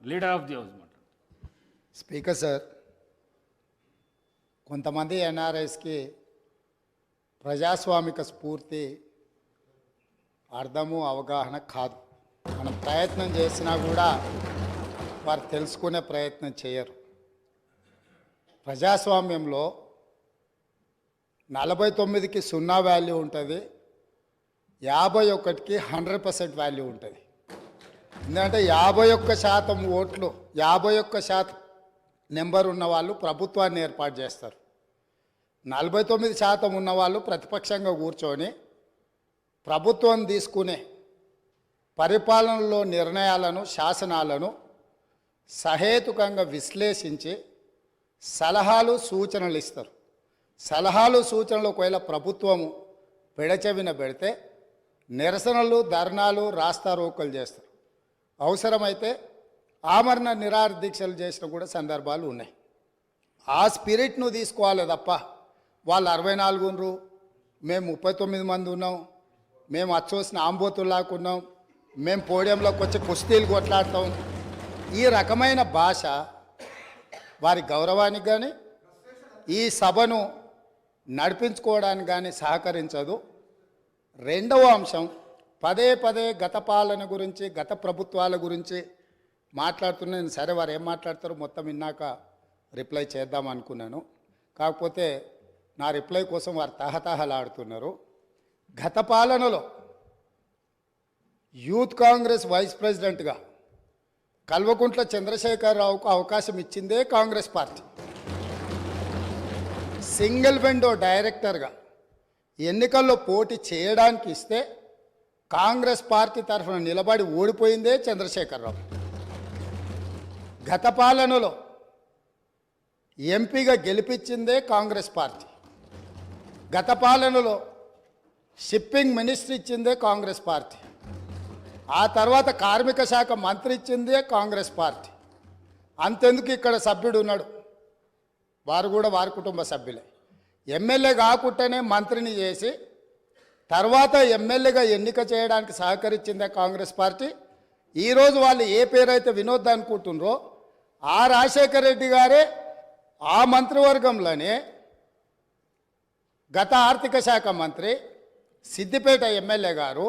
Leader of the house మాట్లాడు. Speaker sir, కొంతమంది ఎన్ఆర్ఐస్కి ప్రజాస్వామిక స్ఫూర్తి అర్థము అవగాహన కాదు. మనం ప్రయత్నం చేసినా కూడా వారు తెలుసుకునే ప్రయత్నం చేయరు. ప్రజాస్వామ్యంలో 49కి 0 వాల్యూ ఉంటుంది, 51కి 100% వాల్యూ ఉంటుంది. ఎందుకంటే 51% ఓట్లు, 51% నెంబర్ ఉన్న వాళ్ళు ప్రభుత్వాన్ని ఏర్పాటు చేస్తారు. 49% ఉన్నవాళ్ళు ప్రతిపక్షంగా కూర్చొని ప్రభుత్వం తీసుకునే పరిపాలనలో నిర్ణయాలను, శాసనాలను సహేతుకంగా విశ్లేషించి సలహాలు సూచనలు ఇస్తారు. సలహాలు సూచనలు ఒకవేళ ప్రభుత్వము పెడచెవిన పెడితే నిరసనలు, ధర్నాలు, రాస్తారోకలు చేస్తారు. అవసరమైతే ఆమరణ నిరాహార దీక్షలు చేసిన కూడా సందర్భాలు ఉన్నాయి. ఆ స్పిరిట్ను తీసుకోవాలి తప్ప వాళ్ళు 64 ఉన్నారు, మేము 39 మంది ఉన్నాం, మేము అచ్చోసిన ఆంబోతుల్లాకున్నాం, మేము పోడియంలోకి వచ్చి కుస్తీలు కొట్లాడతాం, ఈ రకమైన భాష వారి గౌరవానికి కానీ ఈ సభను నడిపించుకోవడానికి కానీ సహకరించదు. రెండవ అంశం, పదే పదే గత పాలన గురించి, గత ప్రభుత్వాల గురించి మాట్లాడుతున్నాను. సరే, వారు ఏం మాట్లాడతారో మొత్తం విన్నాక రిప్లై చేద్దాం అనుకున్నాను. కాకపోతే నా రిప్లై కోసం వారు తహతహలాడుతున్నారు. గత పాలనలో యూత్ కాంగ్రెస్ వైస్ ప్రెసిడెంట్గా కల్వకుంట్ల చంద్రశేఖరరావుకు అవకాశం ఇచ్చిందే కాంగ్రెస్ పార్టీ. సింగిల్ విండో డైరెక్టర్గా ఎన్నికల్లో పోటీ చేయడానికి ఇస్తే కాంగ్రెస్ పార్టీ తరఫున నిలబడి ఓడిపోయిందే చంద్రశేఖరరావు. గత పాలనలో ఎంపీగా గెలిపించిందే కాంగ్రెస్ పార్టీ. గత పాలనలో షిప్పింగ్ మినిస్టర్ ఇచ్చిందే కాంగ్రెస్ పార్టీ. ఆ తర్వాత కార్మిక శాఖ మంత్రి ఇచ్చిందే కాంగ్రెస్ పార్టీ. అంతెందుకు ఇక్కడ సభ్యుడు ఉన్నాడు, వారు కూడా వారి కుటుంబ సభ్యులే. ఎమ్మెల్యే కాకుండానే మంత్రిని చేసి తర్వాత ఎమ్మెల్యేగా ఎన్నిక చేయడానికి సహకరించిందే కాంగ్రెస్ పార్టీ. ఈరోజు వాళ్ళు ఏ పేరైతే వినోద్ అనుకుంటున్నారో ఆ రాజశేఖర రెడ్డి గారే ఆ మంత్రివర్గంలోనే గత ఆర్థిక శాఖ మంత్రి, సిద్దిపేట ఎమ్మెల్యే గారు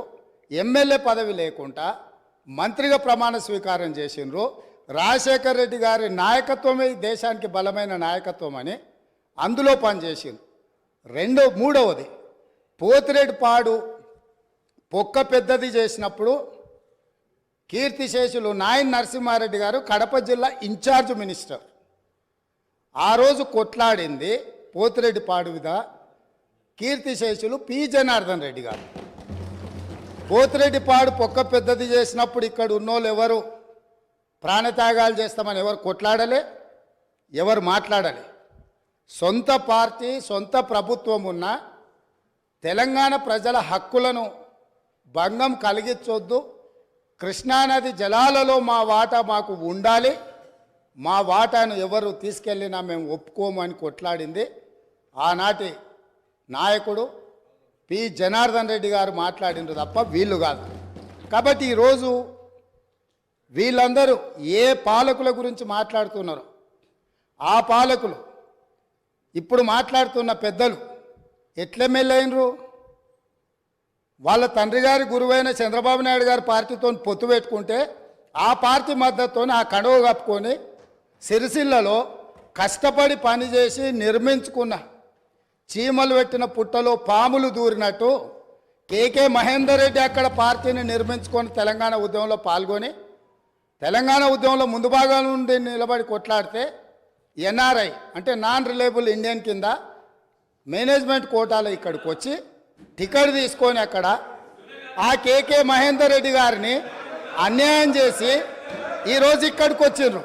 ఎమ్మెల్యే పదవి లేకుండా మంత్రిగా ప్రమాణ స్వీకారం చేసినారు. రాజశేఖర రెడ్డి గారి నాయకత్వమే దేశానికి బలమైన నాయకత్వం అని అందులో పనిచేసింది. మూడవది, పోతిరెడ్డిపాడు పొక్క పెద్దది చేసినప్పుడు కీర్తిశేషులు నాయన్ నరసింహారెడ్డి గారు కడప జిల్లా ఇన్ఛార్జ్ మినిస్టర్. ఆ రోజు కొట్లాడింది పోతిరెడ్డిపాడు మీద కీర్తిశేషులు పి జనార్దన్ రెడ్డి గారు. పోతిరెడ్డిపాడు పొక్క పెద్దది చేసినప్పుడు ఇక్కడ ఉన్నోళ్ళు ఎవరు ప్రాణత్యాగాలు చేస్తామని ఎవరు కొట్లాడలే, ఎవరు మాట్లాడలే. సొంత పార్టీ, సొంత ప్రభుత్వం ఉన్న తెలంగాణ ప్రజల హక్కులను భంగం కలిగించొద్దు, కృష్ణానది జలాలలో మా వాటా మాకు ఉండాలి, మా వాటాను ఎవరు తీసుకెళ్ళినా మేము ఒప్పుకోమని కొట్లాడింది ఆనాటి నాయకుడు పి జనార్దన్ రెడ్డి గారు మాట్లాడినారు తప్ప వీళ్ళు కాదు. కాబట్టి ఈరోజు వీళ్ళందరూ ఏ పాలకుల గురించి మాట్లాడుతున్నారో ఆ పాలకులు ఇప్పుడు మాట్లాడుతున్న పెద్దలు ఎట్లెమ్మెల్యేనరు? వాళ్ళ తండ్రి గారి గురువైన చంద్రబాబు నాయుడు గారి పార్టీతో పొత్తు పెట్టుకుంటే ఆ పార్టీ మద్దతుతో ఆ కండువ కప్పుకొని సిరిసిల్లలో కష్టపడి పనిచేసి నిర్మించుకున్న చీమలు పెట్టిన పుట్టలో పాములు దూరినట్టు కేకే మహేందర్ రెడ్డి అక్కడ పార్టీని నిర్మించుకొని తెలంగాణ ఉద్యమంలో పాల్గొని తెలంగాణ ఉద్యమంలో ముందు భాగం నుండి నిలబడి కొట్లాడితే ఎన్ఆర్ఐ అంటే నాన్ రిలయబుల్ ఇండియన్ కింద మేనేజ్మెంట్ కోటాలో ఇక్కడికి వచ్చి టికెట్ తీసుకొని అక్కడ ఆ కేకే మహేందర్ రెడ్డి గారిని అన్యాయం చేసి ఈరోజు ఇక్కడికి వచ్చిండ్రు.